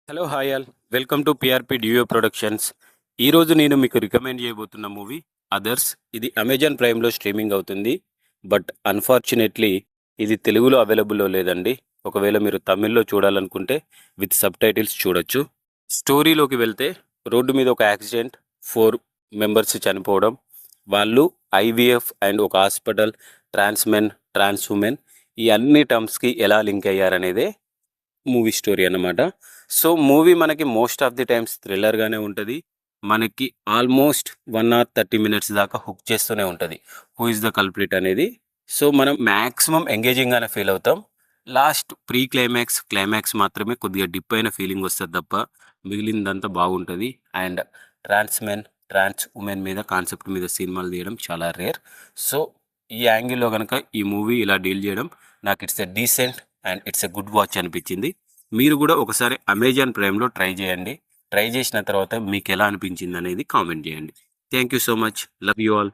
Hello hi all, welcome to PRP డియో productions. ఈరోజు నేను మీకు రికమెండ్ చేయబోతున్న మూవీ అదర్స్. ఇది అమెజాన్ ప్రైమ్లో స్ట్రీమింగ్ అవుతుంది. బట్ అన్ఫార్చునేట్లీ ఇది తెలుగులో అవైలబుల్లో లేదండి. ఒకవేళ మీరు తమిళ్లో చూడాలనుకుంటే విత్ సబ్ టైటిల్స్ చూడొచ్చు. స్టోరీలోకి వెళ్తే, రోడ్డు మీద ఒక యాక్సిడెంట్, 4 మెంబర్స్ చనిపోవడం, వాళ్ళు ఐవీఎఫ్ అండ్ ఒక హాస్పిటల్, ట్రాన్స్ మెన్, ట్రాన్స్ ఉమెన్, ఈ అన్ని టర్మ్స్కి ఎలా లింక్ అయ్యారనేదే మూవీ స్టోరీ అన్నమాట. సో మూవీ మనకి మోస్ట్ ఆఫ్ ది టైమ్స్ థ్రిల్లర్గానే ఉంటుంది. మనకి ఆల్మోస్ట్ 1 hour 30 minutes దాకా హుక్ చేస్తూనే ఉంటుంది హూ ఇస్ ద కల్ప్రిట్ అనేది. సో మనం మ్యాక్సిమం ఎంగేజింగ్గానే ఫీల్ అవుతాం. లాస్ట్ క్లైమాక్స్ మాత్రమే కొద్దిగా డిప్ అయిన ఫీలింగ్ వస్తుంది తప్ప మిగిలిందంతా బాగుంటుంది. అండ్ ట్రాన్స్ ట్రాన్స్ ఉమెన్ మీద కాన్సెప్ట్ మీద సినిమాలు తీయడం చాలా రేర్. సో ఈ యాంగిల్లో కనుక ఈ మూవీ ఇలా డీల్ చేయడం నాకు it's a decent and it's a good watch అనిపించింది. మీరు కూడా ఒకసారి అమెజాన్ ప్రైమ్లో ట్రై చేయండి. ట్రై చేసిన తర్వాత మీకు ఎలా అనిపించింది అనేది కామెంట్ చేయండి. Thank you so much. Love you all.